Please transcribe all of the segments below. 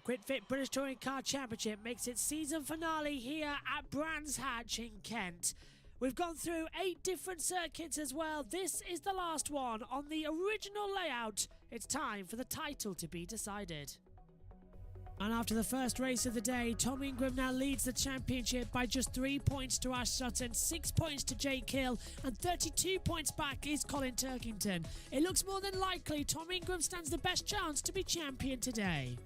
QuitFit British Touring Car Championship makes its season finale here at Brands Hatch in Kent. We've gone through 8 different circuits as well. This is the last one on the original layout. It's time for the title to be decided. And after the first race of the day, Tom Ingram now leads the championship by just 3 points to Ash Sutton, 6 points to Jake Hill, and 32 points back is Colin Turkington. It looks more than likely Tom Ingram stands the best chance to be champion today.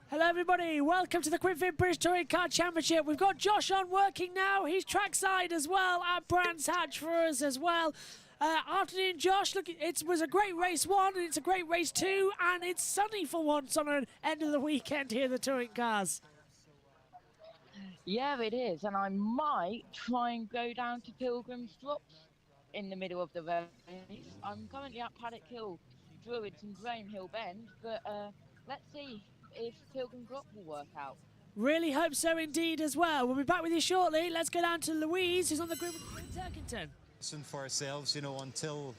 Hello everybody, welcome to the QuitFit British Touring Car Championship. We've got Josh on working now, he's trackside as well at Brands Hatch for us as well. Afternoon Josh, look, it was a great race 1 and it's a great race 2 and it's sunny for once on an end of the weekend here at the touring cars. Yeah, it is, and I might try and go down to Pilgrim's Drops in the middle of the race. I'm currently at Paddock Hill, Druids and Graham Hill Bend, but let's see if Pilgrim Drop will work out. Really hope so indeed as well. We'll be back with you shortly. Let's go down to Louise, who's on the grid with Turkington. Listen for ourselves, until,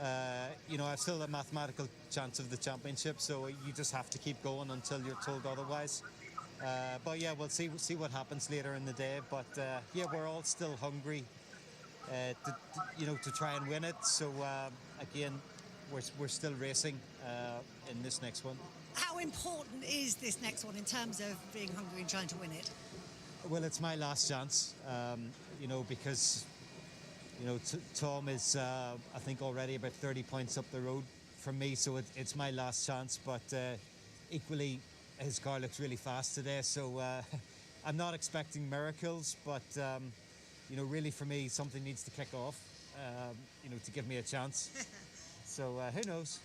I've still a mathematical chance of the championship, so you just have to keep going until you're told otherwise. But yeah, we'll see what happens later in the day. But yeah, we're all still hungry, to try and win it. So again, we're still racing in this next one. How important is this next one in terms of being hungry and trying to win it? Well, it's my last chance, because, Tom is, I think, already about 30 points up the road from me, so it's my last chance. But equally, his car looks really fast today, so I'm not expecting miracles, but, really for me, something needs to kick off, to give me a chance. So who knows?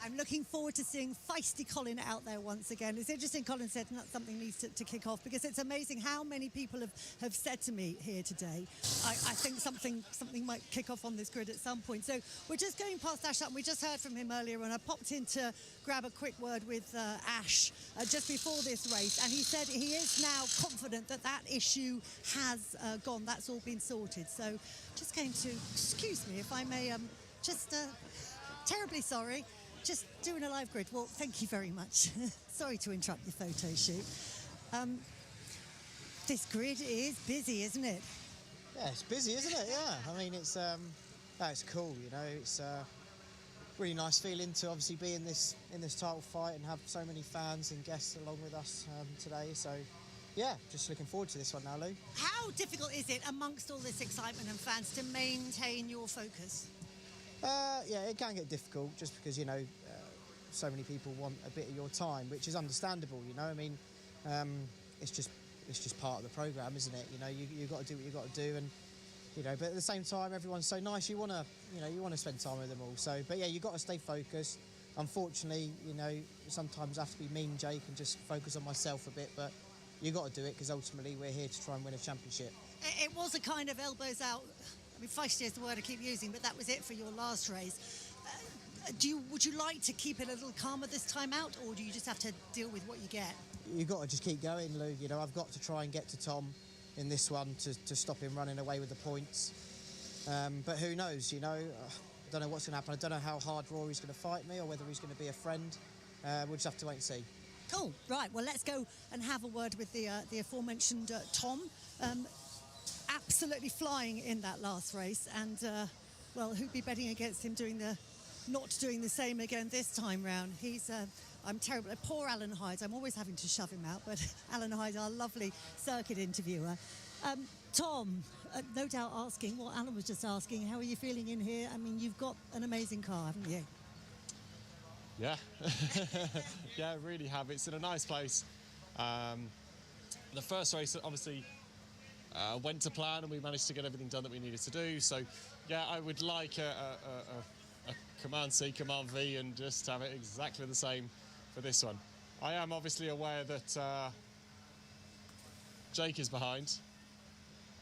I'm looking forward to seeing feisty Colin out there once again. It's interesting Colin said that something needs to kick off, because it's amazing how many people have said to me here today, I think something might kick off on this grid at some point. So we're just going past Ash Sutton. We just heard from him earlier, and I popped in to grab a quick word with Ash just before this race, and he said he is now confident that issue has gone. That's all been sorted. So just going to, excuse me if I may, terribly sorry. Just doing a live grid. Well, thank you very much. Sorry to interrupt your photo shoot. This grid is busy, isn't it? Yeah, it's busy, isn't it? Yeah. I mean, it's cool. It's a really nice feeling to obviously be in this title fight and have so many fans and guests along with us today. So, yeah, just looking forward to this one now, Lou. How difficult is it amongst all this excitement and fans to maintain your focus? Yeah, it can get difficult just because, so many people want a bit of your time, which is understandable, I mean, it's just part of the programme, isn't it? You've got to do what you've got to do, and, but at the same time, everyone's so nice, you want to spend time with them all. So, but yeah, you've got to stay focused. Unfortunately, sometimes I have to be mean, Jake, and just focus on myself a bit, but you've got to do it because ultimately we're here to try and win a championship. It was a kind of elbows out. I mean, feisty is the word I keep using, but that was it for your last race. Would you like to keep it a little calmer this time out, or do you just have to deal with what you get? You've got to just keep going, Lou. I've got to try and get to Tom in this one to stop him running away with the points. But who knows, I don't know what's going to happen. I don't know how hard Rory's going to fight me or whether he's going to be a friend. We'll just have to wait and see. Cool. Right, well, let's go and have a word with the aforementioned Tom. Absolutely flying in that last race, and well, who'd be betting against him not doing the same again this time round? I'm terrible. Poor Alan Hyde. I'm always having to shove him out, but Alan Hyde, our lovely circuit interviewer. Tom, no doubt asking what Alan was just asking, how are you feeling in here? I mean, you've got an amazing car, haven't you? Yeah, yeah, I really have. It's in a nice place. The first race, obviously, went to plan, and we managed to get everything done that we needed to do. So, yeah, I would like a Command C, Command V, and just have it exactly the same for this one. I am obviously aware that Jake is behind.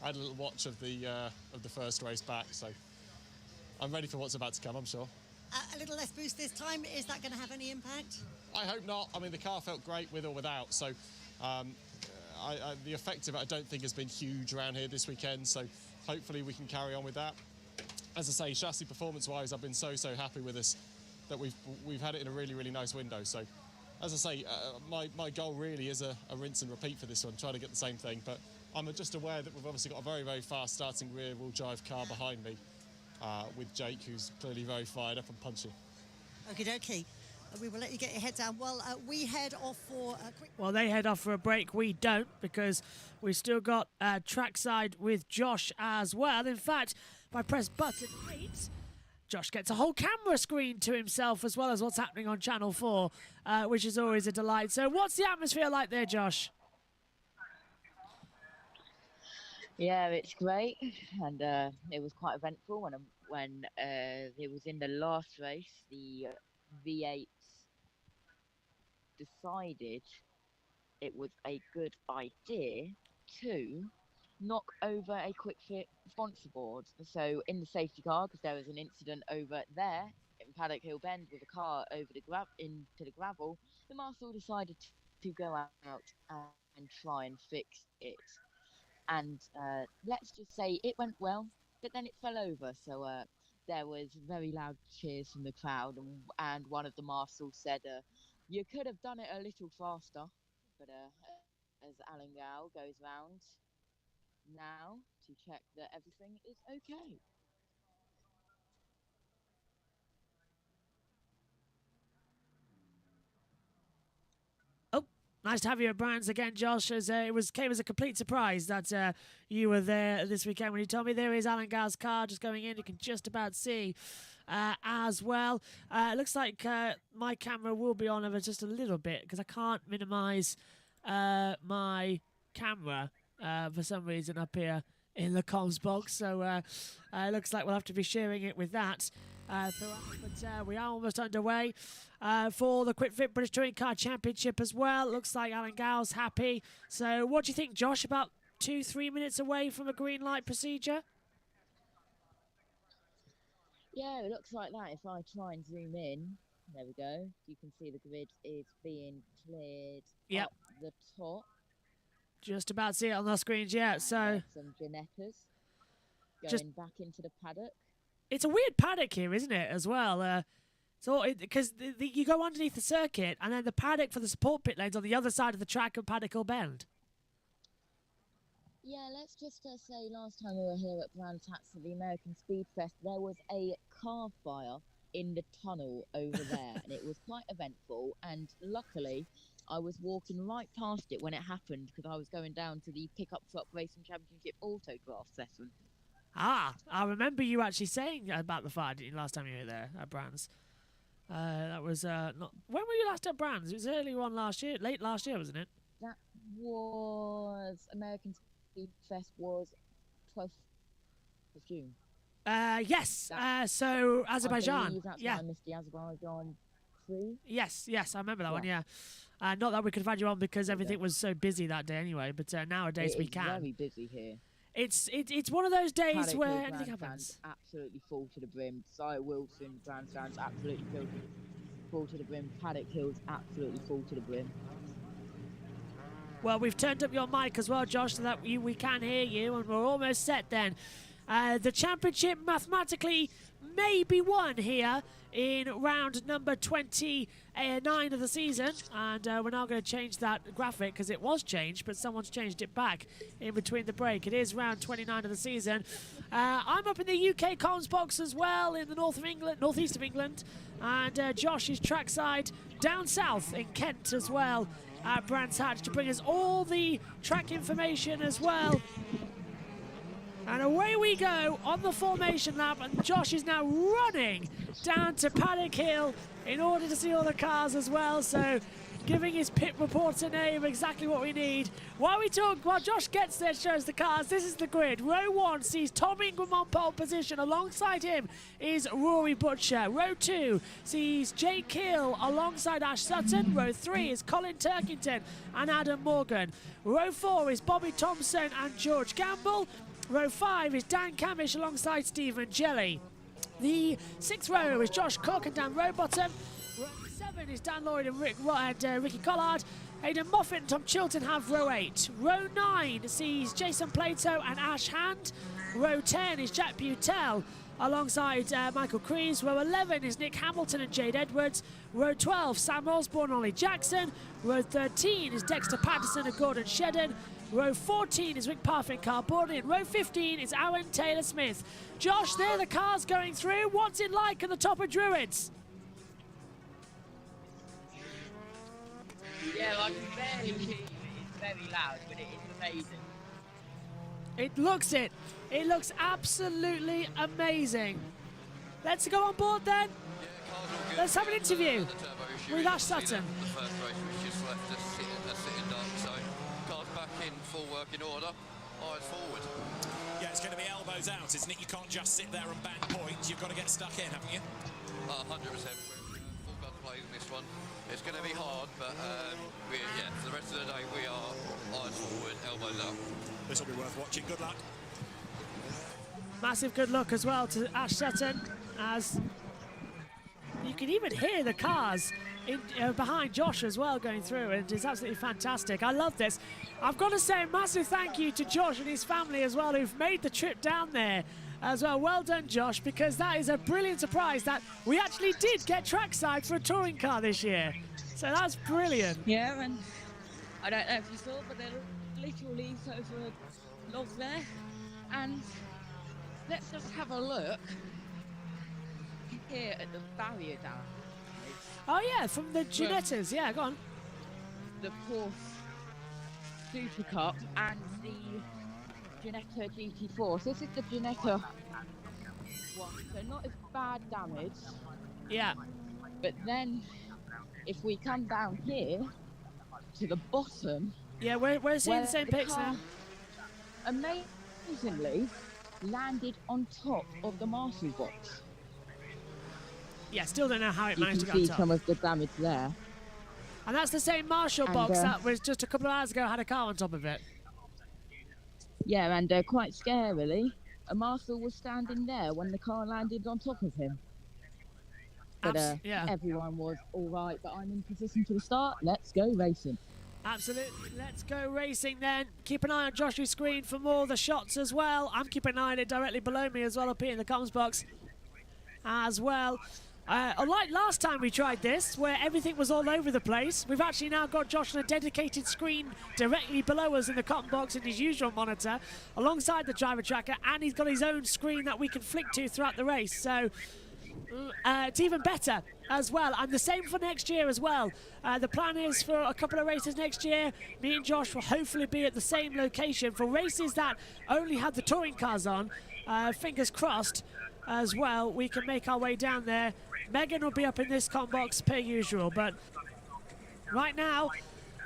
I had a little watch of the first race back, so I'm ready for what's about to come, I'm sure. A little less boost this time. Is that going to have any impact? I hope not. I mean, the car felt great with or without, so the effect of it I don't think has been huge around here this weekend, so hopefully we can carry on with that. As I say, chassis performance-wise, I've been so happy with this, that we've had it in a really nice window. So, as I say, my goal really is a rinse and repeat for this one, try to get the same thing. But I'm just aware that we've obviously got a very fast starting rear-wheel drive car behind me, with Jake, who's clearly very fired up and punchy. Okie dokie. We will let you get your head down. Well, we head off for a quick... Well, they head off for a break. We don't, because we've still got trackside with Josh as well. In fact, if I press button 8, Josh gets a whole camera screen to himself, as well as what's happening on Channel 4, which is always a delight. So what's the atmosphere like there, Josh? Yeah, it's great, and it was quite eventful when it was in the last race. The V8 decided it was a good idea to knock over a quick fit sponsor board. So in the safety car, because there was an incident over there in Paddock Hill Bend with a car over into the gravel, the marshal decided to go out and try and fix it. And let's just say it went well, but then it fell over. So there was very loud cheers from the crowd, and one of the marshals said, "You could have done it a little faster." But as Alan Gow goes round now to check that everything is okay. Nice to have you at Brands again, Josh, as it came as a complete surprise that you were there this weekend when you told me there is Alan Gow's car just going in. You can just about see as well. It looks like my camera will be on over just a little bit because I can't minimise my camera for some reason up here in the comms box. So it looks like we'll have to be sharing it with that. But we are almost underway for the Quick Fit British Touring Car Championship as well. Looks like Alan Gow's happy. So what do you think, Josh, about 2-3 minutes away from a green light procedure? Yeah, it looks like that. If I try and zoom in, there we go. You can see the grid is being cleared up the top. Just about see it on the screens, yeah. And so some Ginettas going back into the paddock. It's a weird paddock here, isn't it, as well? Because you go underneath the circuit, and then the paddock for the support pit lane's on the other side of the track of Paddock Hill Bend. Yeah, let's just say last time we were here at Brands Hatch for the American Speed Fest, there was a car fire in the tunnel over there, and it was quite eventful. And luckily, I was walking right past it when it happened because I was going down to the Pickup Truck Racing Championship autograph session. Ah, I remember you actually saying about the fire, didn't you, last time you were there at Brands? That was not. When were you last at Brands? It was earlier on last year, late last year, wasn't it? That was American Speed Fest was 12th of June. Yes. So Azerbaijan. That's yeah. I missed the Azerbaijan crew. Yes, I remember that one. Yeah. Not that we could have had you on because everything was so busy that day anyway. But nowadays we can. It's very busy here. It's one of those days Paddock where Hill anything Grandstand's happens. absolutely full to the brim. Sire Wilson Grandstand's absolutely full to the brim. Paddock Hill's absolutely full to the brim. Well, we've turned up your mic as well, Josh, so that we can hear you, and we're almost set then. The championship mathematically may be won here in round number 29 of the season, and we're now going to change that graphic because it was changed, but someone's changed it back in between the break. It is round 29 of the season. I'm up in the UK comms box as well in the northeast of England, and Josh is trackside down south in Kent as well at Brands Hatch to bring us all the track information as well. And away we go on the formation lap, and Josh is now running down to Paddock Hill in order to see all the cars as well. So giving his pit reporter name exactly what we need. While Josh gets there, shows the cars. This is the grid. Row 1 sees Tom Ingram on pole position. Alongside him is Rory Butcher. Row 2 sees Jake Hill alongside Ash Sutton. Row 3 is Colin Turkington and Adam Morgan. Row 4 is Bobby Thompson and George Gamble. Row 5 is Dan Camish alongside Stephen Jelly. The 6th row is Josh Cook and Dan Rowbottom. Row 7 7 is Dan Lloyd and Ricky Collard. Aidan Moffat and Tom Chilton have row 8. Row 9 sees Jason Plato and Ash Hand. Row 10 is Jack Butel alongside Michael Crees. Row 11 is Nick Hamilton and Jade Edwards. Row 12, Sam Osborne and Ollie Jackson. Row 13 is Dexter Patterson and Gordon Shedden. Row 14 is Rick Parfit, Carl Borden. Row 15 is Aaron Taylor-Smith. Josh, there the cars going through. What's it like at the top of Druids? Yeah, I can barely hear you. It's very loud, but it is amazing. It looks it. It looks absolutely amazing. Let's go on board then. Let's have an interview with Ash Sutton. The first race was just left a sitting duck, so cars back in full working order, eyes forward. Yeah, it's going to be elbows out, isn't it? You can't just sit there and bang points. You've got to get stuck in, haven't you? 100%. Full gun play in this one. It's going to be hard, but for the rest of the day we are eyes forward, elbows out. This will be worth watching. Good luck. Massive good luck as well to Ash Sutton, as you can even hear the cars behind Josh as well going through, and it's absolutely fantastic. I love this. I've got to say a massive thank you to Josh and his family as well, who've made the trip down there as well. Well done, Josh, because that is a brilliant surprise that we actually did get trackside for a touring car this year. So that's brilliant. Yeah, and I don't know if you saw, but there are literally over a log there. And let's just have a look here at the barrier down. Oh yeah, from the Ginettas. Yeah, go on. The Porsche Super Cup and the Ginetta GT4. So this is the Ginetta one, so not as bad damage. Yeah. But then, if we come down here to the bottom, yeah, we're seeing the same pics now. Amazingly, landed on top of the marshal's box. Yeah, still don't know how it You managed to can get on see top. some of the damage there. And that's the same Marshall box that was just a couple of hours ago had a car on top of it. Yeah, and quite scarily, a Marshall was standing there when the car landed on top of him. But yeah. Everyone was all right, but I'm in position to the start. Let's go racing. Absolutely. Let's go racing then. Keep an eye on Josh's screen for more of the shots as well. I'm keeping an eye on it directly below me as well up here in the comms box as well. Unlike last time we tried this, where everything was all over the place, we've actually now got Josh on a dedicated screen directly below us in the cotton box in his usual monitor, alongside the driver tracker, and he's got his own screen that we can flick to throughout the race. So it's even better as well, and the same for next year as well. The plan is for a couple of races next year, me and Josh will hopefully be at the same location for races that only have the touring cars on. Fingers crossed as well, we can make our way down there. Megan will be up in this com box per usual, but right now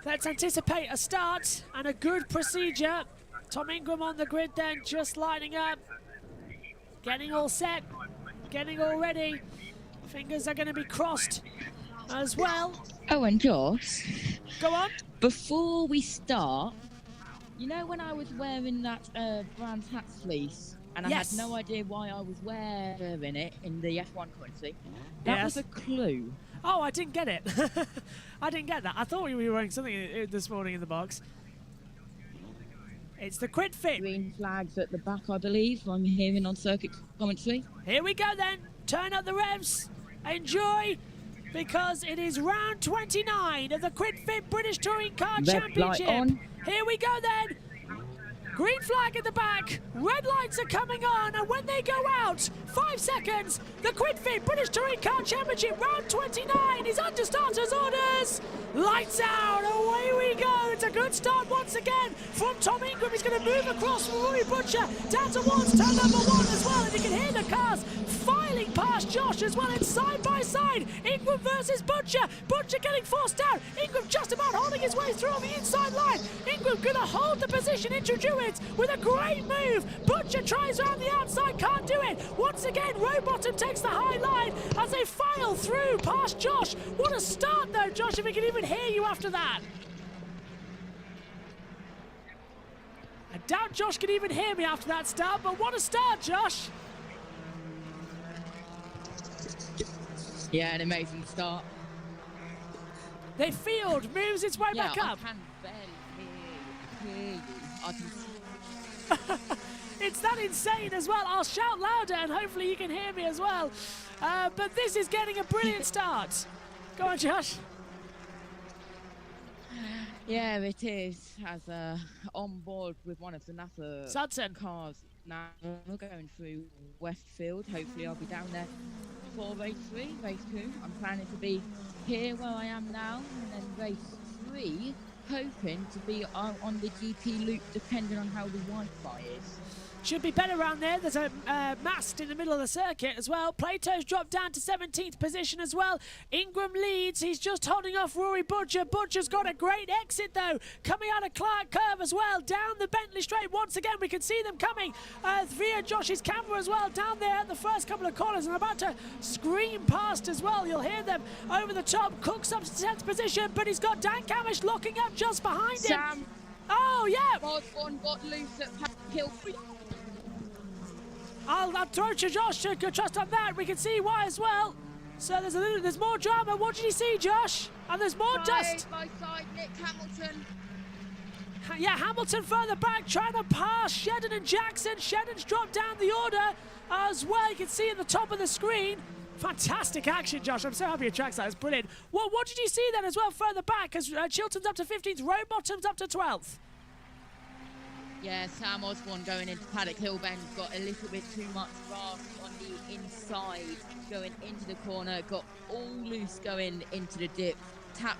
let's anticipate a start and a good procedure. Tom Ingram on the grid then, just lining up, getting all set, getting all ready. Fingers are going to be crossed as well. Oh, and Josh, go on. Before we start, you know when I was wearing that Brands Hatch fleece, and I had no idea why I was wearing it in the F1 currency? That was a clue. Oh, I didn't get it. I didn't get that. I thought we were wearing something this morning in the box. It's the Quid Fit. Green flags at the back, I believe. I'm hearing on circuit commentary. Here we go then. Turn up the revs. Enjoy, because it is round 29 of the Quid Fit British Touring Car Championship. On. Here we go then. Green flag at the back, red lights are coming on, and when they go out, 5 seconds, the Quid Fit British Touring Car Championship round 29 is under starters' orders. Lights out, away we go. It's a good start once again from Tom Ingram. He's going to move across from Rory Butcher down towards turn number 1 as well, and you can hear the cars filing past Josh as well. It's side by side, Ingram versus Butcher. Butcher getting forced down, Ingram just about holding his way through on the inside line. Ingram going to hold the position into Druids with a great move. Butcher tries around the outside, can't do it. Once again, Rowbottom takes the high line as they file through past Josh. What a start though, Josh, if we can even hear you after that. I doubt Josh can even hear me after that start, but what a start, Josh. Yeah, an amazing start. The field moves its way back up. I can barely hear you. I can It's that insane as well. I'll shout louder and hopefully you can hear me as well. But this is getting a brilliant start. Go on, Josh. Yeah, it is. As on board with one of the NASA Sutton. cars now, going through Westfield. Hopefully, I'll be down there for race 3, race 2. I'm planning to be here where I am now, and then race 3, hoping to be on the GP loop, depending on how the Wi-Fi is. Should be better around there. There's a mast in the middle of the circuit as well. Plato's dropped down to 17th position as well. Ingram leads. He's just holding off Rory Butcher. Butcher's got a great exit though. Coming out of Clark Curve as well. Down the Bentley Straight once again. We can see them coming via Josh's camera as well. Down there at the first couple of corners and about to scream past as well. You'll hear them over the top. Cook's up to 10th position, but he's got Dan Camish locking up just behind him. Sam. Oh, yeah. One got loose at Hill. I'll throw to Josh to trust on that. We can see why as well. So there's more drama. What did you see, Josh? And there's more dust. My side, Nick Hamilton. Yeah, Hamilton further back, trying to pass Shedden and Jackson. Shedden's dropped down the order as well. You can see at the top of the screen. Fantastic action, Josh. I'm so happy your trackside. It's brilliant. Well, what did you see then as well further back? As Chilton's up to 15th, Rowbottom's up to 12th. Yeah, Sam Osborne going into Paddock Hill Bend got a little bit too much grass on the inside, going into the corner, got all loose going into the dip, tapped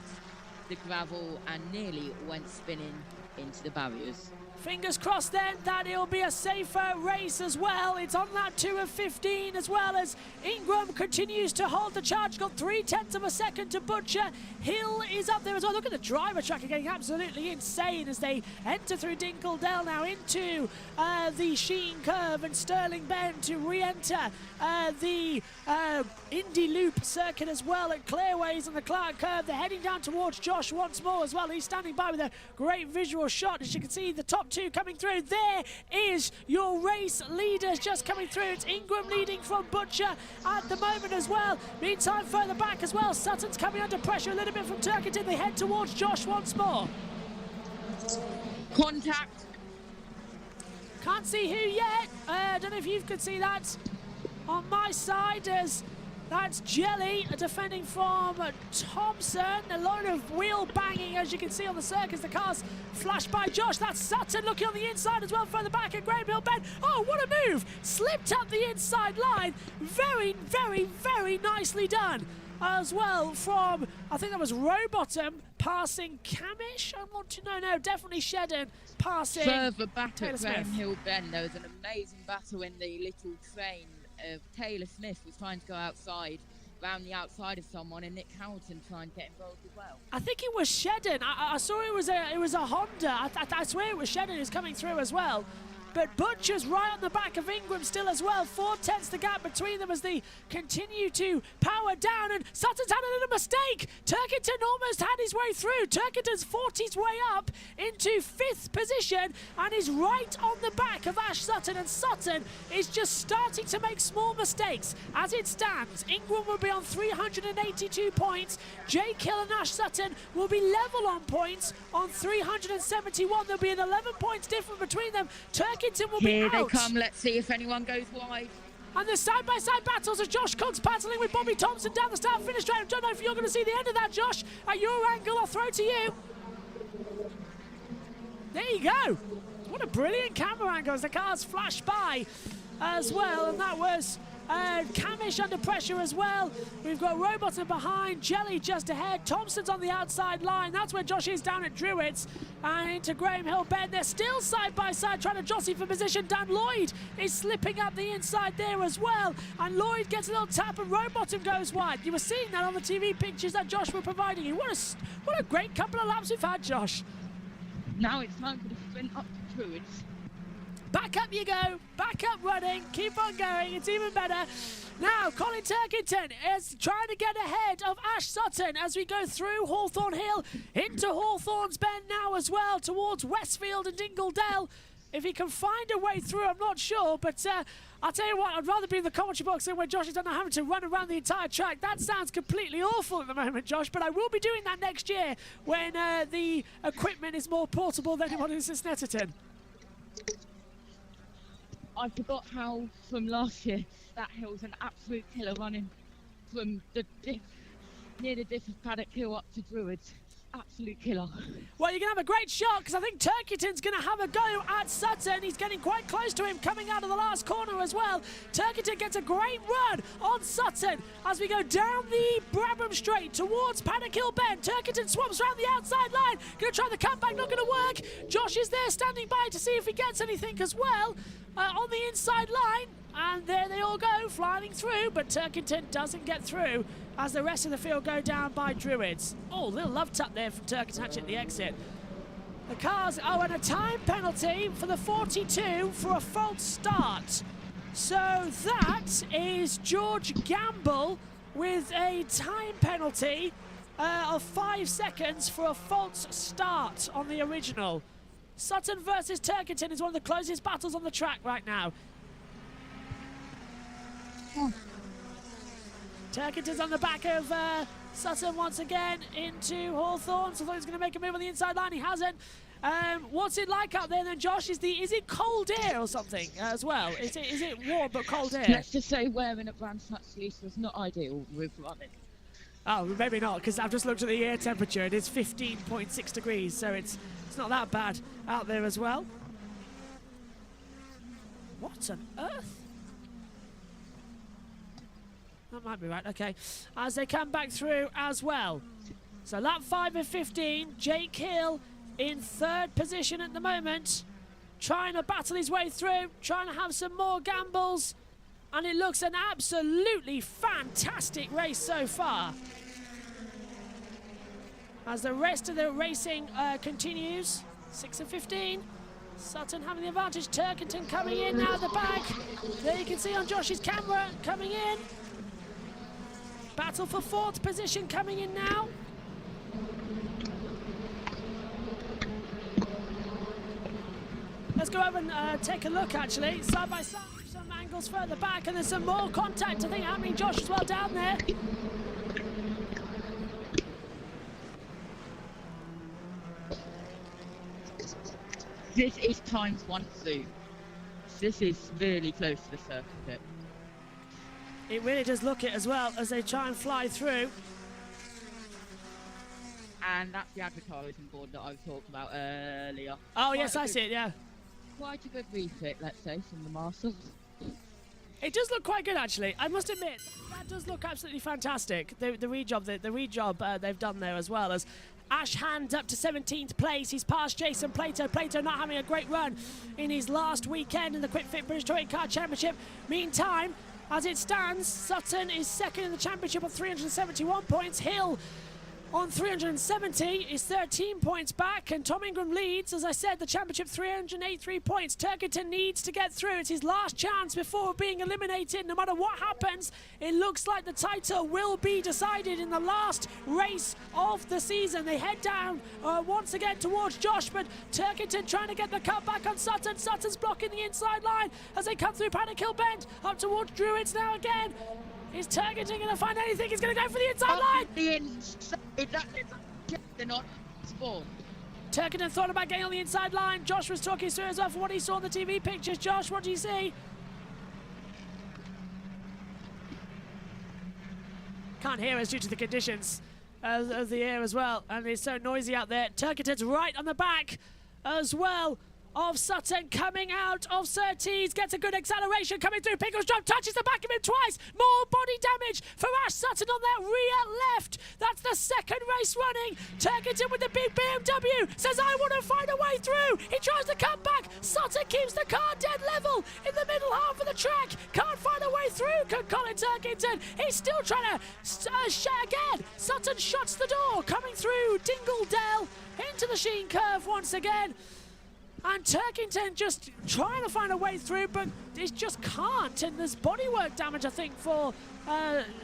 the gravel and nearly went spinning into the barriers. Fingers crossed then that it'll be a safer race as well. It's on that 2 of 15 as well as Ingram continues to hold the charge. Got 0.3 of a second to Butcher. Hill is up there as well. Look at the driver track getting absolutely insane as they enter through Dinkeldale now into the Sheen Curve and Stirling Bend to re-enter the Indy Loop circuit as well at Clearways and the Clark Curve. They're heading down towards Josh once more as well. He's standing by with a great visual shot. As you can see, the top 2 coming through. There is your race leaders just coming through. It's Ingram leading from Butcher at the moment as well. Meantime, further back as well, Sutton's coming under pressure a little bit from Turkington. They head towards Josh once more. Contact. Can't see who yet. I don't know if you could see that on my side as that's Jelly defending from Thompson. A lot of wheel banging as you can see on the circuit. The cars flash by Josh. That's Sutton looking on the inside as well further back at Graham Hill Bend. Oh, what a move. Slipped up the inside line. Very, very, very nicely done. As well from, I think that was Rowbottom passing Camish. I want to know, no, definitely Shedden passing Further back Taylor at Smith. Graham Hill Bend, there was an amazing battle in the little train. Taylor Smith was trying to go outside, round the outside of someone, and Nick Hamilton trying to get involved as well. I think it was Shedden. I saw it was a Honda. I swear it was Shedden who's coming through as well. But Butcher's right on the back of Ingram still as well. 4/10 the gap between them as they continue to power down. And Sutton's had a little mistake. Turkington almost had his way through. Turkington's fought his way up into 5th position and is right on the back of Ash Sutton. And Sutton is just starting to make small mistakes. As it stands, Ingram will be on 382 points. Jake Hill and Ash Sutton will be level on points on 371. There'll be an 11 points difference between them. Turkington will Here be out. they come, let's see if anyone goes wide. And the side-by-side battles of Josh Cook's battling with Bobby Thompson down the start-finish straight. I don't know if you're going to see the end of that, Josh. At your angle, I'll throw to you. There you go. What a brilliant camera angle as the cars flash by as well. And that was Camish under pressure as well. We've got Rowbottom behind, Jelly just ahead. Thompson's on the outside line. That's where Josh is down at Druids. And into Graham Hill Bend. They're still side by side trying to jostle for position. Dan Lloyd is slipping up the inside there as well. And Lloyd gets a little tap and Rowbottom goes wide. You were seeing that on the TV pictures that Josh were providing you. What a great couple of laps we've had, Josh. Now it's time for the sprint up to Druids. Back up you go, back up running, keep on going, it's even better. Now, Colin Turkington is trying to get ahead of Ash Sutton as we go through Hawthorne Hill into Hawthorne's Bend now as well, towards Westfield and Dingle Dell. If he can find a way through, I'm not sure, but I'll tell you what, I'd rather be in the commentary box than where Josh is having to run around the entire track. That sounds completely awful at the moment, Josh, but I will be doing that next year when the equipment is more portable than what is in Snetterton. I forgot how from last year that hill's an absolute killer running from the near the diff of Paddock Hill up to Druids. Absolute killer. Well, you're going to have a great shot because I think Turkington's going to have a go at Sutton. He's getting quite close to him coming out of the last corner as well. Turkington gets a great run on Sutton as we go down the Brabham Straight towards Paddock Hill Bend. Turkington swaps around the outside line. Going to try the cutback, not going to work. Josh is there standing by to see if he gets anything as well on the inside line. And there they all go, flying through, but Turkington doesn't get through as the rest of the field go down by Druids. Oh, little love tap there from Turkington at the exit. The cars, and a time penalty for the 42 for a false start. So that is George Gamble with a time penalty of 5 seconds for a false start on the original. Sutton versus Turkington is one of the closest battles on the track right now. Turkington's on the back of Sutton once again into Hawthorne. So I thought he was going to make a move on the inside line. He hasn't. What's it like out there then, Josh? Is it cold air or something as well? Is it warm but cold air? Let's just say wearing a brand touch fleece was not ideal with running. Oh, maybe not, because I've just looked at the air temperature. It is 15.6 degrees, so it's not that bad out there as well. What on earth? That might be right, okay. As they come back through as well. So lap 5 of 15, Jake Hill in 3rd position at the moment. Trying to battle his way through, trying to have some more gambles. And it looks an absolutely fantastic race so far. As the rest of the racing continues, 6 of 15. Sutton having the advantage, Turkington coming in now at the back. There you can see on Josh's camera coming in. Battle for 4th position coming in now. Let's go over and take a look actually, side by side, some angles further back, and there's some more contact I think happening, Josh, as well down there. This is times 1 zoom. This is really close to the circuit. It really does look it as well as they try and fly through. And that's the advertising board that I was talking about earlier. Oh, yes, I see it, yeah. Quite a good refit, let's say, from the Masters. It does look quite good, actually. I must admit, that does look absolutely fantastic. The rejob they've done there as well. As Ash Hand up to 17th place. He's passed Jason Plato. Plato not having a great run in his last weekend in the Quick Fit British Touring Car Championship. Meantime, as it stands, Sutton is 2nd in the championship on 371 points. Hill on 370 is 13 points back, and Tom Ingram leads, as I said, the championship 383 points. Turkington needs to get through. It's his last chance before being eliminated. No matter what happens, it looks like the title will be decided in the last race of the season. They head down once again towards Josh, but Turkington trying to get the cut back on Sutton. Sutton's blocking the inside line as they come through Paddock Hill Bend up towards Druids now again. Is Turkington going to find anything? He's going to go for the inside line. They're not spawned. Turkington thought about getting on the inside line. Josh was talking through as well for what he saw in the TV pictures. Josh, what do you see? Can't hear us due to the conditions of the air as well, and it's so noisy out there. Turkington's right on the back as well of Sutton, coming out of Surtees, gets a good acceleration coming through. Pickles drop, touches the back of him twice. More body damage for Ash Sutton on that rear left. That's the 2nd race running. Turkington with the big BMW says, I want to find a way through. He tries to come back. Sutton keeps the car dead level in the middle half of the track. Can't find a way through, can Colin Turkington. He's still trying to shut again. Sutton shuts the door, coming through Dingledale into the Sheen curve once again. And Turkington just trying to find a way through, but it just can't. And there's bodywork damage, I think, for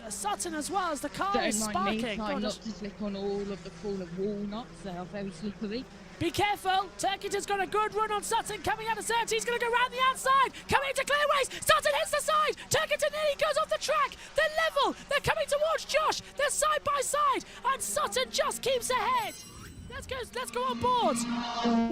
Sutton as well, as the car is sparking. Try not to slip on all of the fallen walnuts. They are very slippery. Be careful. Turkington's got a good run on Sutton coming out of 30. He's going to go round the outside. Coming into clearways. Sutton hits the side. Turkington nearly goes off the track. They're level. They're coming towards Josh. They're side by side. And Sutton just keeps ahead. Let's go on board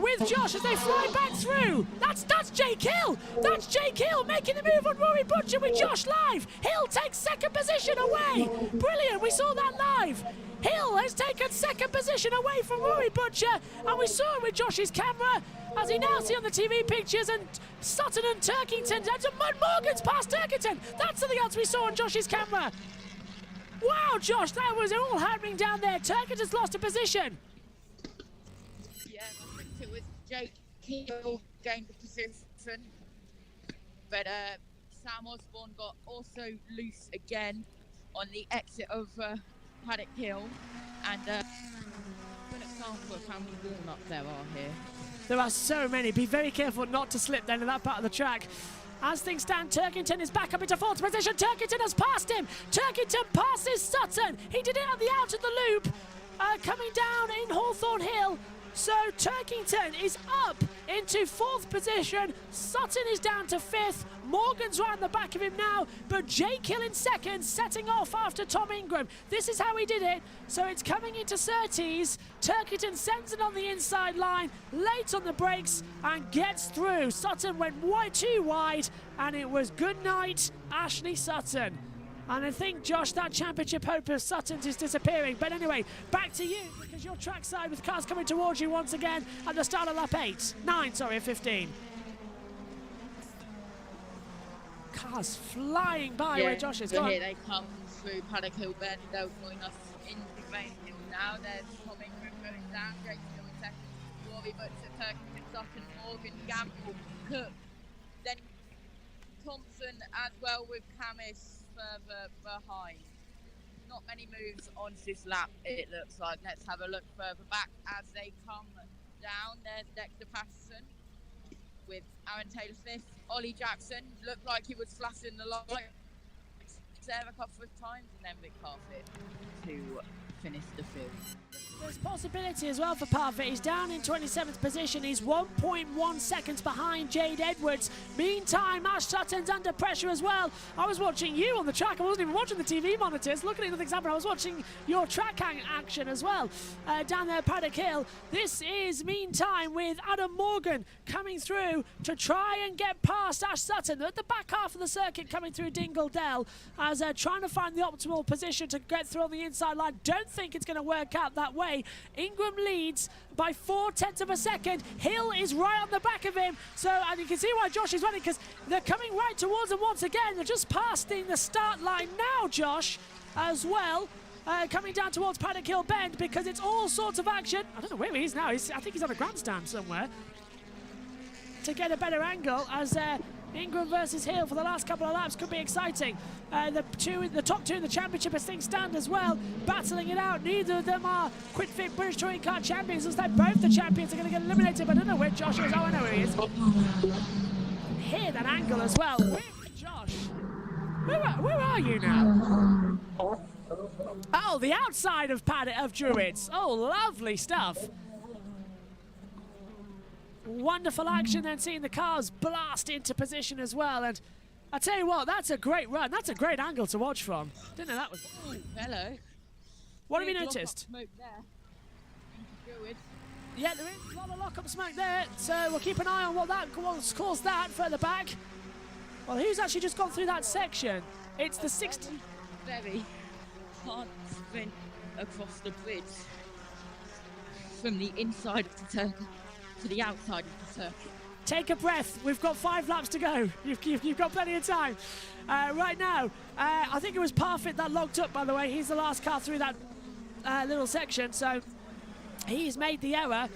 with Josh as they fly back through. That's Jake Hill. That's Jake Hill making the move on Rory Butcher with Josh live. Hill takes second position away. Brilliant. We saw that live. Hill has taken second position away from Rory Butcher, and we saw it with Josh's camera as he now see on the TV pictures, and Sutton and Turkington, and Morgan's past Turkington. That's something else we saw on Josh's camera. Wow, Josh, that was all happening down there. Turkington's lost a position. Yeah, I think it was Jake Hill gained the position, but Sam Osborne got also loose again on the exit of Paddock Hill, and an example of how many walnuts there are here. There are so many. Be very careful not to slip then in that part of the track. As things stand, Turkington is back up into fourth position. Turkington has passed him. Turkington passes Sutton. He did it at the out of the loop, coming down in Hawthorne Hill. So Turkington is up into fourth position. Sutton is down to fifth. Morgan's right on the back of him now, but Jake Hill in second, setting off after Tom Ingram. This is how he did it. So it's coming into Surtees. Turkington sends it on the inside line, late on the brakes, and gets through. Sutton went too wide, and it was good night, Ashley Sutton. And I think, Josh, that championship hope of Sutton's is disappearing. But anyway, back to you, because you're trackside with cars coming towards you once again at the start of lap 15. Cars flying by where Josh is. So here they come through Paddock Hill Bend. They'll join us in the Grain Hill now. There's Tom Ingram going down. Jake Hill in second. Rory Butcher, Turkington, Sutton, Morgan, Gamble, Cook. Then Thompson as well with Camis further behind. Not many moves on this lap, it looks like. Let's have a look further back as they come down. There's Dexter Patterson with Aaron Taylor-Smith. Ollie Jackson looked like he was flashing the light there a couple of times, and then Vic Parfitt to finish the field. There's possibility as well for Parfitt. He's down in 27th position. He's 1.1 seconds behind Jade Edwards. Meantime, Ash Sutton's under pressure as well. I was watching you on the track. I wasn't even watching the TV monitors. Looking at nothing's happening. I was watching your track action as well down there at Paddock Hill. This is meantime with Adam Morgan coming through to try and get past Ash Sutton. They're at the back half of the circuit coming through Dingle Dell as trying to find the optimal position to get through on the inside line. Don't think it's going to work out that way. Ingram leads by 0.4 of a second. Hill is right on the back of him. So, and you can see why Josh is running, because they're coming right towards him once again. They're just passing the start line now, Josh, as well. Coming down towards Paddock Hill Bend, because it's all sorts of action. I don't know where he is now. I think he's on a grandstand somewhere to get a better angle as Ingram versus Hill for the last couple of laps could be exciting. The top two in the championship as things stand as well, battling it out. Neither of them are Quick Fit British Touring Car champions. Looks like both the champions are going to get eliminated, but I don't know where Josh is. Oh, I know where he is. Hear that angle as well. Where's Josh? Where are you now? Oh, the outside of Druids. Oh, lovely stuff. Wonderful action, then seeing the cars blast into position as well. And I tell you what, that's a great run. That's a great angle to watch from. Didn't know that was. Oh, hello. What have you noticed? Smoke there. Yeah, there is a lot of lock-up smoke there. So we'll keep an eye on what's caused that further back. Well, who's actually just gone through that section? It's the 60. Very hard sprint across the bridge from the inside of the turkey to the outside of the circuit. Take a breath. We've got 5 laps to go. You've got plenty of time. Right now, I think it was Parfitt that locked up, by the way. He's the last car through that little section, so he's made the error.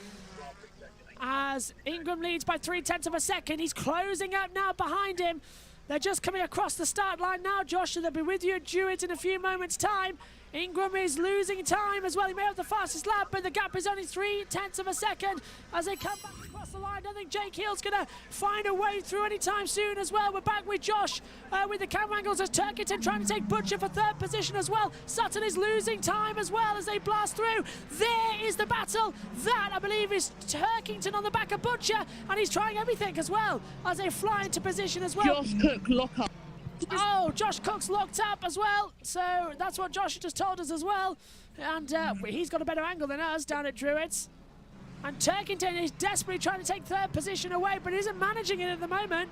As Ingram leads by 0.3 of a second. He's closing up now behind him. They're just coming across the start line now, Josh, so they'll be with you at Druids in a few moments' time. Ingram is losing time as well. He may have the fastest lap, but the gap is only 0.3 of a second as they come back across the line. I don't think Jake Hill's going to find a way through anytime soon as well. We're back with Josh with the camera angles as Turkington trying to take Butcher for third position as well. Sutton is losing time as well as they blast through. There is the battle. That, I believe, is Turkington on the back of Butcher, and he's trying everything as well as they fly into position as well. Josh Cook lock up. Oh, Josh Cook's locked up as well, so that's what Josh just told us as well. And he's got a better angle than us down at Druids. And Turkington is desperately trying to take third position away, but isn't managing it at the moment.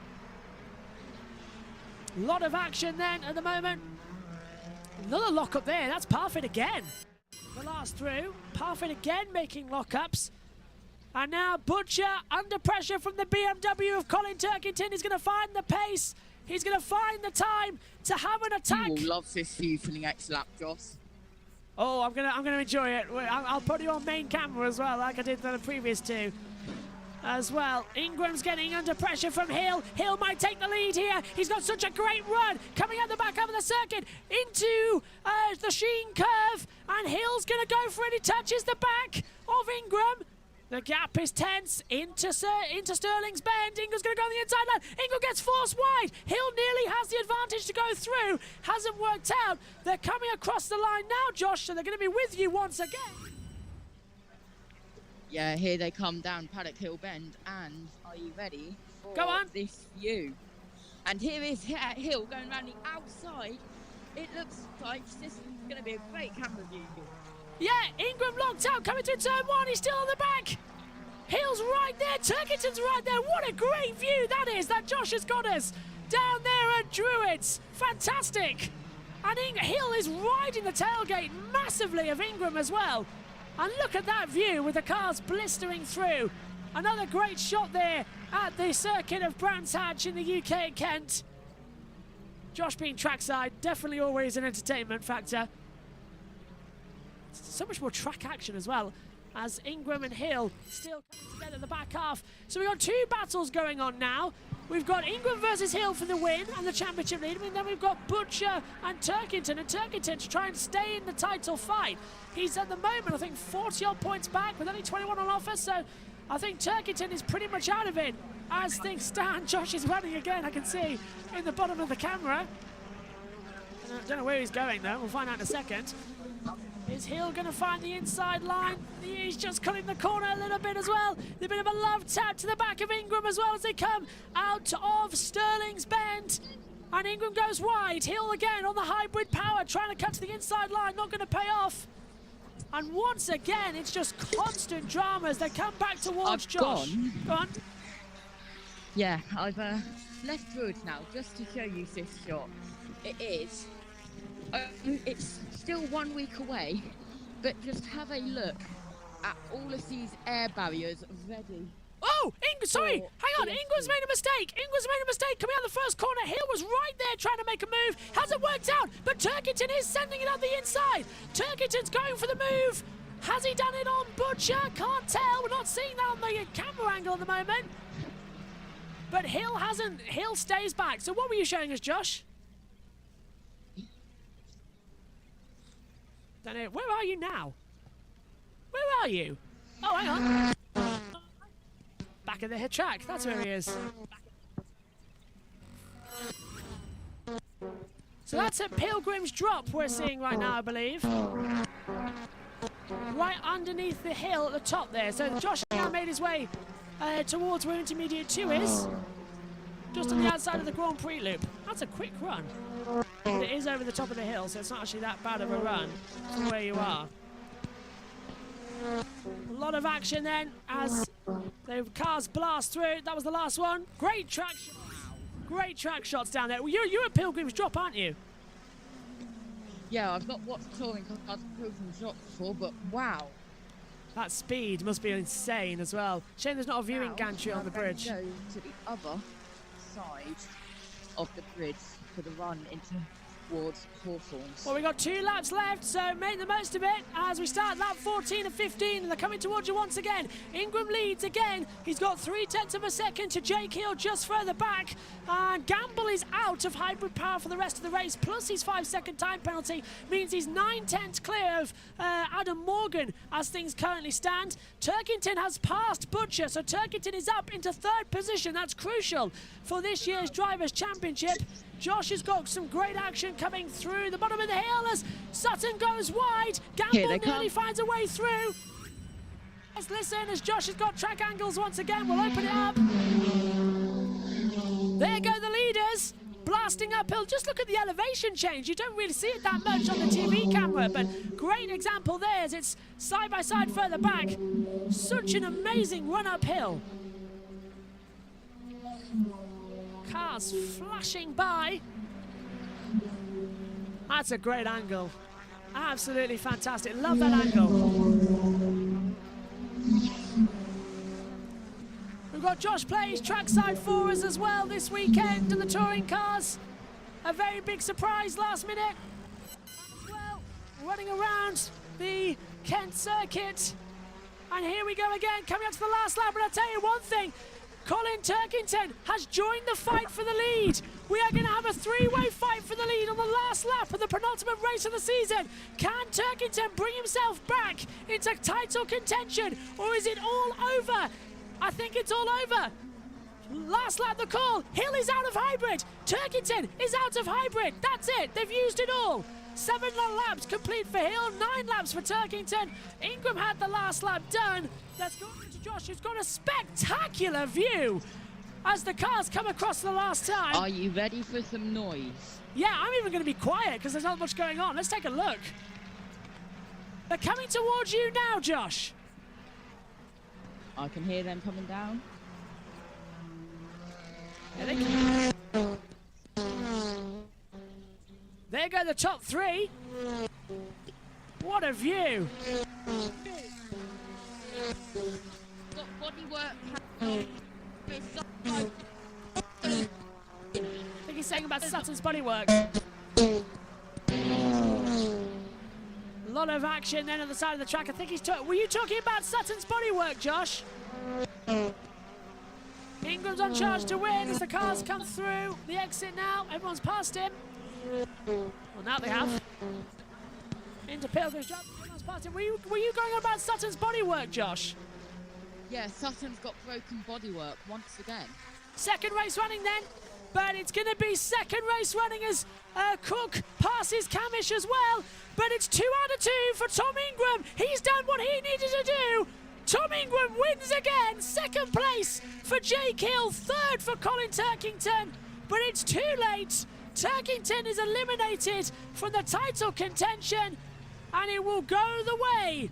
A lot of action then at the moment. Another lock up there, that's Parfit again. The last through, Parfit again making lockups. And now Butcher under pressure from the BMW of Colin Turkington is going to find the pace. He's going to find the time to have an attack. You will love this view for the next lap, Josh. Oh, I'm gonna enjoy it. I'll put you on main camera as well, like I did for the previous two. As well, Ingram's getting under pressure from Hill. Hill might take the lead here. He's got such a great run coming out the back of the circuit into the Sheen curve, and Hill's gonna go for it. He touches the back of Ingram. The gap is tense into Sterling's Bend. Ingram's going to go on the inside line. Ingram gets forced wide. Hill nearly has the advantage to go through. Hasn't worked out. They're coming across the line now, Josh, so they're going to be with you once again. Yeah, here they come down Paddock Hill Bend. And are you ready for this view? And here is Hill going around the outside. It looks like this is going to be a great camera view. Yeah, Ingram locked out, coming through turn one, he's still on the back. Hill's right there, Turkington's right there. What a great view that is, that Josh has got us down there at Druids. Fantastic. And Hill is riding the tailgate massively of Ingram as well. And look at that view with the cars blistering through. Another great shot there at the circuit of Brands Hatch in the UK at Kent. Josh being trackside, definitely always an entertainment factor. So much more track action as well, as Ingram and Hill still coming together in the back half. So we've got two battles going on now. We've got Ingram versus Hill for the win and the championship lead, and then we've got Butcher and Turkington to try and stay in the title fight. He's at the moment, I think, 40-odd points back with only 21 on offer, so I think Turkington is pretty much out of it. As things stand, Josh is running again, I can see, in the bottom of the camera. I don't know where he's going, though. We'll find out in a second. Is Hill going to find the inside line? He's just cutting the corner a little bit as well. A bit of a love tap to the back of Ingram as well as they come out of Sterling's Bend. And Ingram goes wide. Hill again on the hybrid power, trying to cut to the inside line, not going to pay off. And once again, it's just constant drama as they come back towards Josh. Go on. Yeah, I've left Druids now just to show you this shot. It is. It's still 1 week away, but just have a look at all of these air barriers ready. Oh, sorry, hang on, Ingram's made a mistake. Coming out the first corner. Hill was right there trying to make a move. Hasn't worked out, but Turkington is sending it up the inside. Turkington's going for the move. Has he done it on Butcher? Can't tell. We're not seeing that on the camera angle at the moment. But Hill hasn't. Hill stays back. So what were you showing us, Josh? Don't know. Where are you now? Where are you? Oh, hang on. Back of the hit track. That's where he is. So that's at Pilgrim's Drop we're seeing right now, I believe. Right underneath the hill at the top there. So Josh now made his way towards where Intermediate 2 is. Just on the outside of the Grand Prix loop. That's a quick run. But it is over the top of the hill, so it's not actually that bad of a run from where you are. A lot of action then as the cars blast through. That was the last one. Great track shots. Great track shots down there. Well, you're at Pilgrim's Drop, aren't you? Yeah, I've not watched touring cars at Pilgrim's Drop before, but wow. That speed must be insane as well. Shame there's not a viewing gantry on the bridge. Go to the other side of the bridge for the run into towards Hawthorns. Well, we got 2 laps left, so make the most of it as we start lap 14 and 15, and they're coming towards you once again. Ingram leads again. He's got 0.3 of a second to Jake Hill just further back, and Gamble is out of hybrid power for the rest of the race, plus his 5-second time penalty means he's 9/10 clear of Adam Morgan as things currently stand. Turkington has passed Butcher, so Turkington is up into 3rd position. That's crucial for this year's Drivers' Championship. Josh has got some great action coming through the bottom of the hill as Sutton goes wide. Gamble nearly finds a way through. Let's listen as Josh has got track angles once again. We'll open it up. There go the leaders, blasting uphill. Just look at the elevation change. You don't really see it that much on the TV camera, but great example there as it's side by side further back. Such an amazing run uphill. Cars flashing by. That's a great angle. Absolutely fantastic. Love that angle. We've got Josh plays trackside for us as well this weekend in the touring cars. A very big surprise last minute. As well, running around the Kent circuit. And here we go again, coming up to the last lap. But I'll tell you one thing. Colin Turkington has joined the fight for the lead. We are going to have a 3-way fight for the lead on the last lap of the penultimate race of the season. Can Turkington bring himself back into title contention, or is it all over? I think it's all over. Last lap, the call. Hill is out of hybrid. Turkington is out of hybrid. That's it. They've used it all. 7 laps complete for Hill, 9 laps for Turkington. Ingram had the last lap done. Let's go to Josh, who's got a spectacular view as the cars come across the last time. Are you ready for some noise? Yeah, I'm even going to be quiet because there's not much going on. Let's take a look. They're coming towards you now, Josh. I can hear them coming down. There go the top 3. What a view. Got bodywork. I think he's saying about Sutton's bodywork. A lot of action then on the side of the track. I think he's were you talking about Sutton's bodywork, Josh? Ingram's on charge to win as the cars come through the exit now. Everyone's past him. Well, now they have. Into Pilgrim's Drop. Everyone's past him. Were you going on about Sutton's bodywork, Josh? Yeah, Sutton's got broken bodywork once again. Second race running then, but it's going to be second race running as Cook passes Camish as well. But it's 2 out of 2 for Tom Ingram. He's done what he needed to do. Tom Ingram wins again. Second place for Jake Hill. Third for Colin Turkington. But it's too late. Turkington is eliminated from the title contention, and it will go the way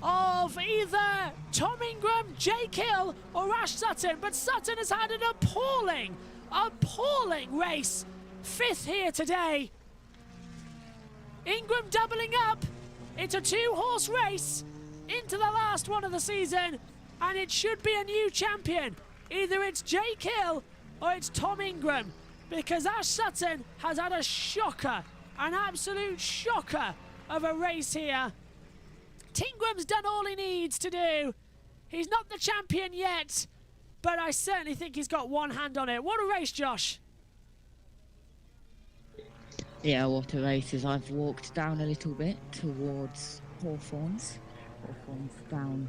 of either Tom Ingram, Jake Hill, or Ash Sutton. But Sutton has had an appalling race. 5th here today. Ingram doubling up. It's a 2-horse race into the last one of the season, and it should be a new champion. Either it's Jake Hill or it's Tom Ingram, because Ash Sutton has had a shocker, an absolute shocker of a race here. Tingram's done all he needs to do. He's not the champion yet, but I certainly think he's got one hand on it. What a race, Josh. Yeah, what a race. As I've walked down a little bit towards Hawthorns. Hawthorns down.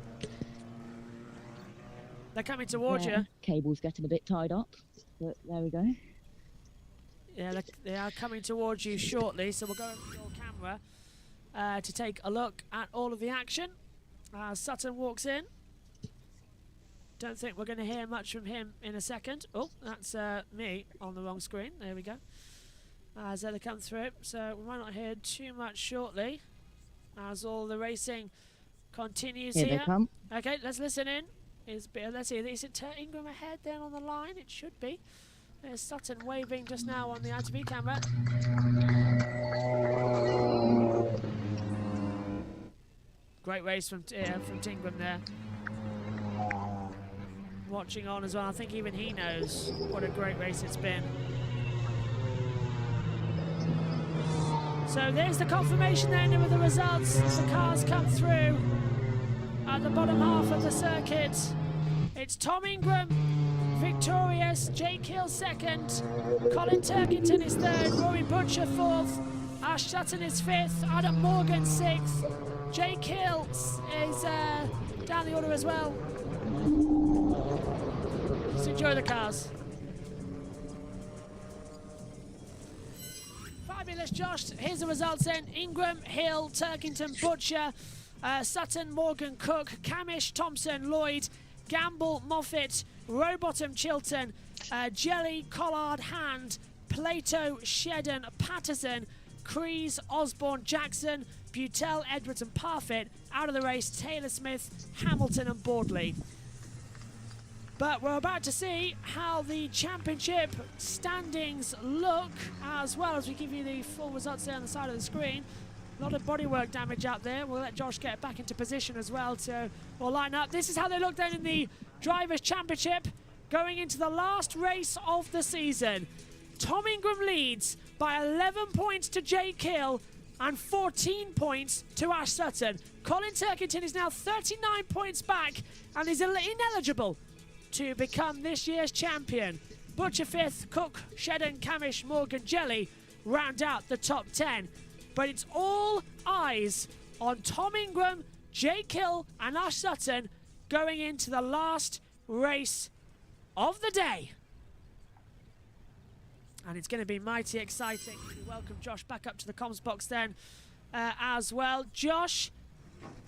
They're coming towards you. Cable's getting a bit tied up, but there we go. Yeah, they are coming towards you shortly, so we'll go over your camera to take a look at all of the action. Sutton walks in. Don't think we're going to hear much from him in a second. Oh, that's me on the wrong screen. There we go. As they come through, so we might not hear too much shortly as all the racing continues here. Here they come. Okay, let's listen in. Let's see, is it Ingram ahead then on the line? It should be. There's Sutton waving just now on the ITV camera. Great race from Tingram there. Watching on as well. I think even he knows what a great race it's been. So there's the confirmation then of the results as the cars come through at the bottom half of the circuit. It's Tom Ingram victorious, Jake Hill second, Colin Turkington is third, Rory Butcher fourth, Ash Sutton is fifth, Adam Morgan sixth, Jake Hill is down the order as well. Just enjoy the cars. Fabulous, Josh. Here's the results then. Ingram, Hill, Turkington, Butcher, Sutton, Morgan, Cook, Camish, Thompson, Lloyd, Gamble, Moffat, Rowbottom, Chilton, Jelly, Collard, Hand, Plato, Shedden, Patterson, Crees, Osborne, Jackson, Butel, Edwards and Parfitt. Out of the race, Taylor Smith, Hamilton and Boardley. But we're about to see how the championship standings look, as well as we give you the full results there on the side of the screen. A lot of bodywork damage out there. We'll let Josh get back into position as well to line up. This is how they look then in the Drivers' Championship, going into the last race of the season. Tom Ingram leads by 11 points to Jake Hill and 14 points to Ash Sutton. Colin Turkington is now 39 points back and is ineligible to become this year's champion. Butcher fifth, Cook, Shedden, Camish, Morgan, Jelly round out the top 10. But it's all eyes on Tom Ingram, Jake Hill and Ash Sutton going into the last race of the day. And it's going to be mighty exciting. We welcome Josh back up to the comms box then as well. Josh,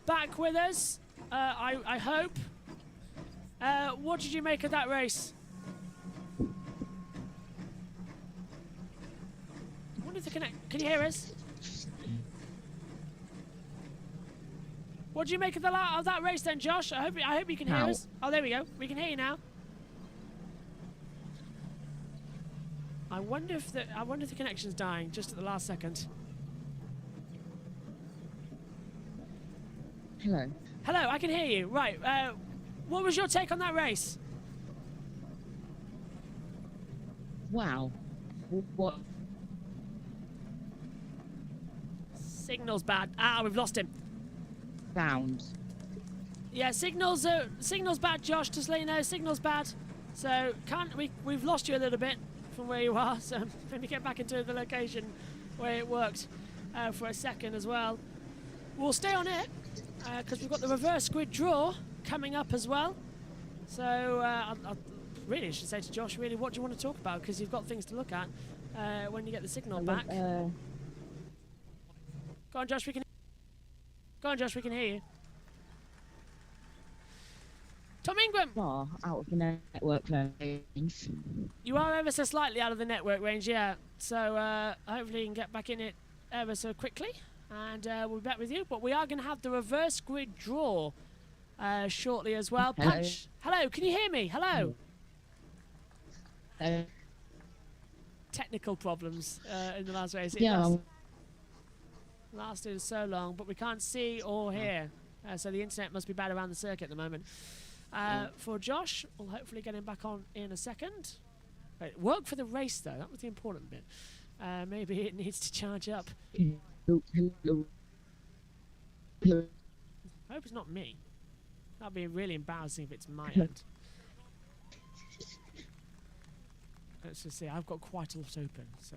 back with us, I hope. What did you make of that race? I wonder if can you hear us? What do you make of that race then, Josh? I hope you can hear us. Oh, there we go. We can hear you now. I wonder if the connection's dying just at the last second. Hello. Hello, I can hear you. Right. What was your take on that race? Wow. What? Signal's bad. Ah, we've lost him. Sounds. Yeah, signal's bad, Josh. Just let you know, signal's bad. So we've lost you a little bit from where you are. So maybe get back into the location where it worked for a second as well. We'll stay on it because we've got the reverse grid draw coming up as well. So I really should say to Josh, really, what do you want to talk about? Because you've got things to look at when you get the signal back. Go on, Josh. We can hear you. Tom Ingram. Far out of the network range. You are ever so slightly out of the network range, yeah. So hopefully you can get back in it ever so quickly, and we'll be back with you. But we are going to have the reverse grid draw shortly as well. Hello. Punch. Hello, can you hear me? Hello. Technical problems in the last race. Yeah. Lasted so long, but we can't see or hear. So the internet must be bad around the circuit at the moment. For Josh, we'll hopefully get him back on in a second. Right, work for the race, though. That was the important bit. Maybe it needs to charge up. I hope it's not me. That'd be really embarrassing if it's my end. Let's just see. I've got quite a lot open, so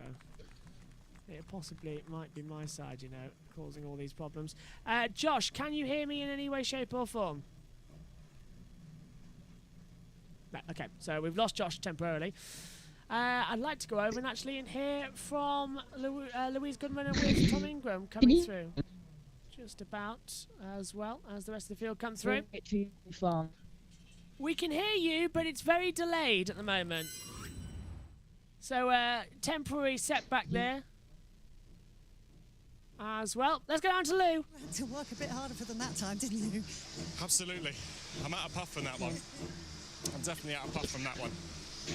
it might be my side, you know, causing all these problems. Josh, can you hear me in any way, shape or form? No, okay, so we've lost Josh temporarily. I'd like to go over and hear from Louise Goodman and with Tom Ingram coming through. Just about as well as the rest of the field come through. We can hear you, but it's very delayed at the moment. So temporary setback there. As well. Let's go down to Lou. You had to work a bit harder for them that time, didn't you? Absolutely. I'm out of puff from that one. I'm definitely out of puff from that one.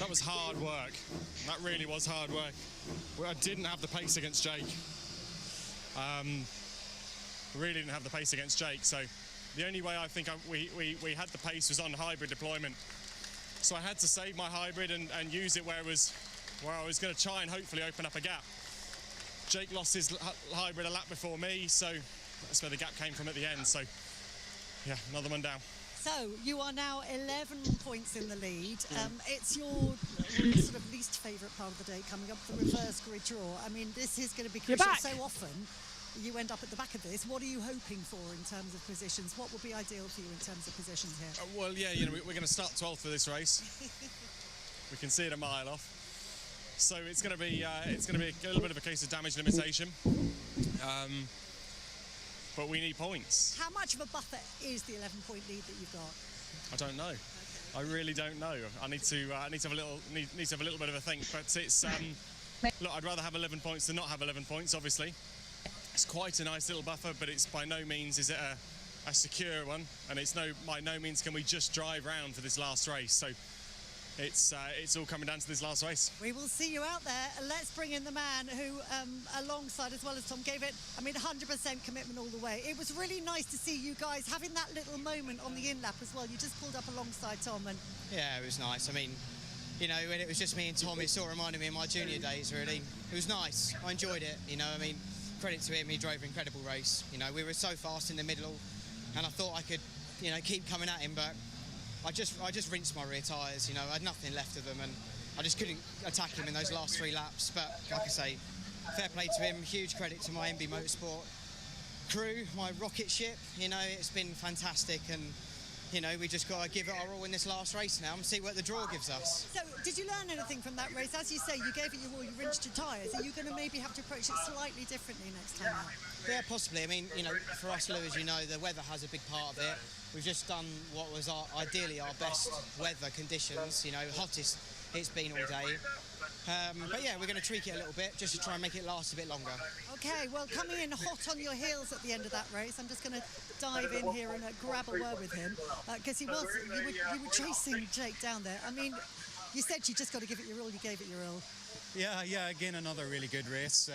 That was hard work. That really was hard work. I didn't have the pace against Jake. Really didn't have the pace against Jake. So the only way I think we had the pace was on hybrid deployment. So I had to save my hybrid and use it where I was going to try and hopefully open up a gap. Jake lost his hybrid a lap before me, so that's where the gap came from at the end. So, yeah, another one down. So you are now 11 points in the lead. It's your sort of least favourite part of the day coming up, the reverse grid draw. I mean, this is going to be crucial. So often you end up at the back of this. What are you hoping for in terms of positions? What would be ideal for you in terms of positions here? Well, yeah, you know, we're going to start 12th for this race. We can see it a mile off. So it's going to be a little bit of a case of damage limitation. But we need points. How much of a buffer is the 11-point lead that you've got? I don't know. I really don't know. I need to have a little bit of a think. But it's look, I'd rather have 11 points than not have 11 points. Obviously, it's quite a nice little buffer, but it's by no means is it a secure one, and it's by no means can we just drive round for this last race. So it's all coming down to this last race. We will see you out there. Let's bring in the man who, alongside as well as Tom, gave it, 100% commitment all the way. It was really nice to see you guys having that little moment on the in-lap as well. You just pulled up alongside Tom. And Yeah, it was nice. I mean, you know, when it was just me and Tom, it sort of reminded me of my junior days, really. It was nice. I enjoyed it, you know. I mean, credit to him, he drove an incredible race. You know, we were so fast in the middle, and I thought I could, you know, keep coming at him, but I just rinsed my rear tyres, you know, I had nothing left of them, and I just couldn't attack him in those last 3 laps. But like I say, fair play to him, huge credit to my MB Motorsport crew, my rocket ship, you know, it's been fantastic, and you know, we just got to give it our all in this last race now and see what the draw gives us. So, did you learn anything from that race? As you say, you gave it your all, you rinsed your tyres. Are you going to maybe have to approach it slightly differently next time out? Yeah, possibly. I mean, you know, for us, Lou, as you know, the weather has a big part of it. We've just done what was ideally our best weather conditions, you know, hottest it's been all day. But yeah, we're going to tweak it a little bit just to try and make it last a bit longer. Okay, well, coming in hot on your heels at the end of that race, I'm just going to dive in here and grab a word with him, because you were chasing Jake down there. I mean, you said you just got to give it your all. You gave it your all. Yeah, again, another really good race.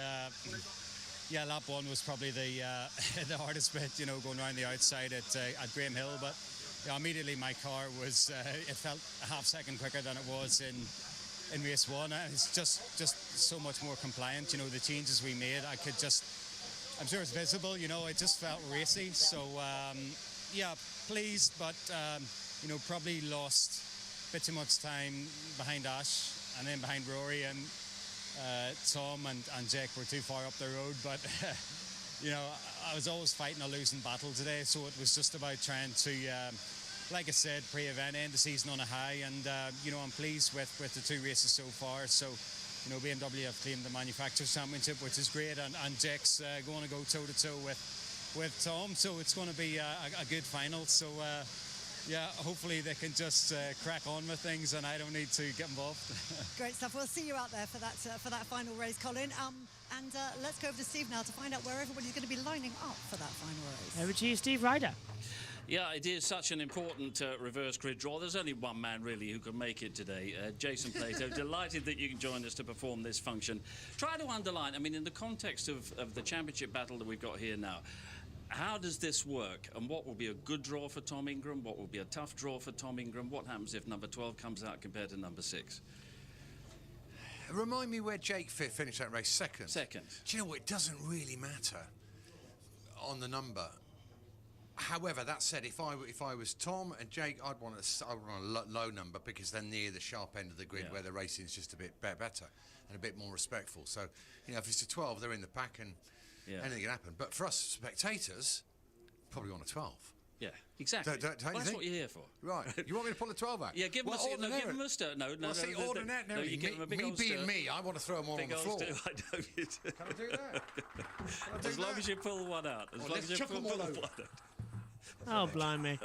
Yeah, lap 1 was probably the the hardest bit, you know, going around the outside at Graham Hill. But yeah, immediately my car was, it felt a half second quicker than it was in race 1. It's just so much more compliant. You know, the changes we made, I'm sure it's visible, you know, it just felt racy. So, yeah, pleased, but, you know, probably lost a bit too much time behind Ash and then behind Rory, and Tom and Jake were too far up the road. But, you know, I was always fighting a losing battle today, so it was just about trying to, like I said, pre-event, end the season on a high, and you know, I'm pleased with the 2 races so far. So, you know, BMW have claimed the Manufacturers Championship, which is great, and Jake's going to go toe-to-toe with Tom, so it's going to be a good final. So, yeah, hopefully they can just crack on with things, and I don't need to get involved. Great stuff. We'll see you out there for that final race, Colin. And let's go over to Steve now to find out where everybody's going to be lining up for that final race. Over to you, Steve Ryder. Yeah, it is such an important reverse grid draw. There's only one man really who can make it today, Jason Plato. Delighted that you can join us to perform this function. Try to underline, I mean, in the context of the championship battle that we've got here now, how does this work, and what will be a good draw for Tom Ingram? What will be a tough draw for Tom Ingram? What happens if number 12 comes out compared to number 6? Remind me where Jake finished that race. Second. Do you know what? It doesn't really matter on the number. However, that said, if I was Tom and Jake, I'd want a low number, because they're near the sharp end of the grid, where the racing is just a bit better and a bit more respectful. So, you know, if it's a 12, they're in the pack, and anything can happen. But for us spectators, probably want a 12. Yeah, exactly. Don't you that's think? what you're here for. Right. You want me to pull the 12 out? Yeah, give them a stir. No, ordinarily, you give them a big me old being stir. me, I want to throw them all on the floor. I know you do. Can I do that? As long as you pull one out. As long as you pull one out. Oh, blimey.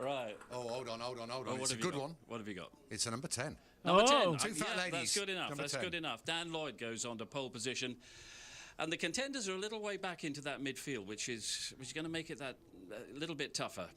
Right. Oh, hold on. Oh, It's a good one. What have you got? It's a number 10. Number 10. Two fat ladies. That's good enough. Number That's 10. good enough. Dan Lloyd goes on to pole position. And the contenders are a little way back into that midfield, which is going to make it that a little bit tougher.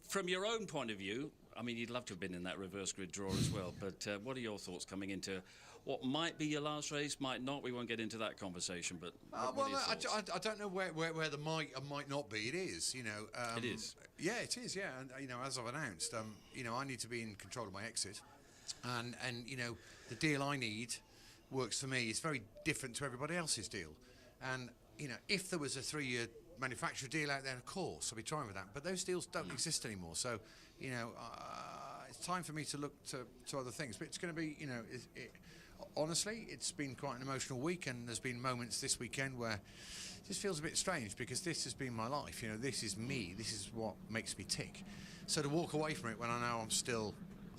From your own point of view, I mean, you'd love to have been in that reverse grid draw as well, but what are your thoughts coming into what might be your last race, might not? We won't get into that conversation, but well, I don't know where the might and might not be. It is, you know. It is. Yeah, it is. Yeah, and you know, as I've announced, you know, I need to be in control of my exit, and you know, the deal I need works for me is very different to everybody else's deal. And, you know, if there was a 3-year manufacturer deal out there, of course, I'll be trying with that. But those deals don't exist anymore. So, you know, it's time for me to look to other things. But it's going to be, you know, honestly, it's been quite an emotional week, and there's been moments this weekend where it just feels a bit strange, because this has been my life. You know, this is me. This is what makes me tick. So to walk away from it when I know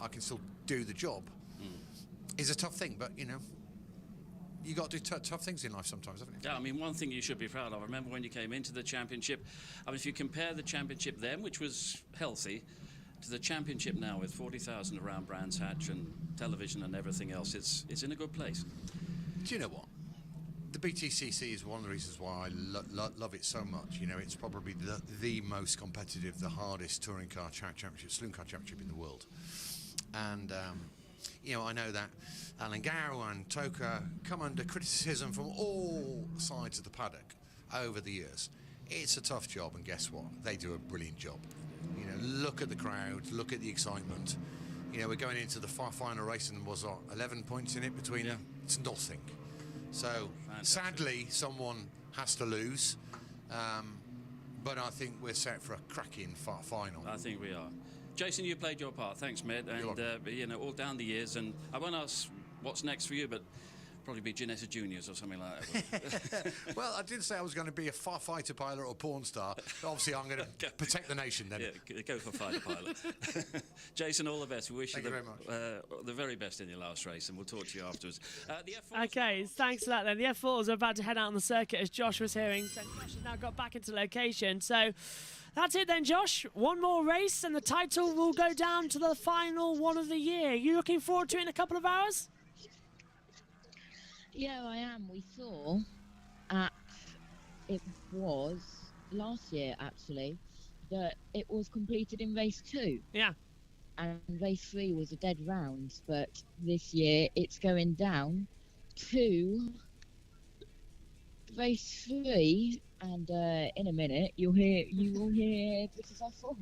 I can still do the job is a tough thing. But, you know, you got to do tough things in life sometimes, haven't you? Yeah, I mean, one thing you should be proud of. I remember when you came into the championship. I mean, if you compare the championship then, which was healthy, to the championship now with 40,000 around Brands Hatch and television and everything else, it's in a good place. Do you know what? The BTCC is one of the reasons why I love it so much. You know, it's probably the most competitive, the hardest touring car championship, saloon car championship in the world. And, you know, I know that Alan Gow and Toka come under criticism from all sides of the paddock over the years. It's a tough job, and guess what? They do a brilliant job. You know, look at the crowd, look at the excitement. You know, we're going into the final race, and was 11 points in it between them. It's nothing. So, sadly, someone has to lose. But I think we're set for a cracking final. I think we are. Jason, you played your part. Thanks, mate. And, you know, all down the years. And I won't ask what's next for you, but probably be Janetta Juniors or something like that. Well, I did say I was going to be a fighter pilot or a porn star. But obviously, I'm going to protect the nation then. Yeah, go for fighter pilot. Jason, all the best. We wish you the very best in your last race, and we'll talk to you afterwards. The F4 Okay, thanks for that then. The F4s are about to head out on the circuit, as Josh was hearing. So Josh has now got back into location. So that's it then, Josh. One more race, and the title will go down to the final one of the year. You looking forward to it in a couple of hours? Yeah, I am. We saw it was last year, actually, that it was completed in race 2. Yeah. And race 3 was a dead round, but this year it's going down to race 3, and in a minute you will hear British F4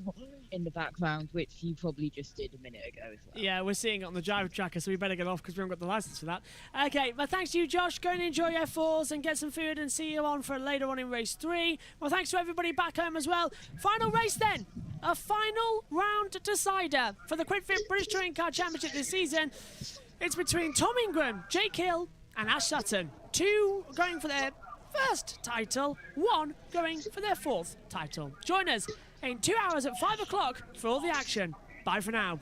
in the background, which you probably just did a minute ago as well. Yeah, we're seeing it on the driver tracker, so we better get off because we haven't got the license for that. Okay, well, thanks to you, Josh. Go and enjoy your F4s and get some food, and see you on for later on in race 3. Well, thanks to everybody back home as well. Final race then. A final round decider for the QuidFit British Touring Car Championship this season. It's between Tom Ingram, Jake Hill and Ash Sutton. 2 going for their first title, 1 going for their 4th title. Join us in 2 hours at 5 o'clock for all the action. Bye for now.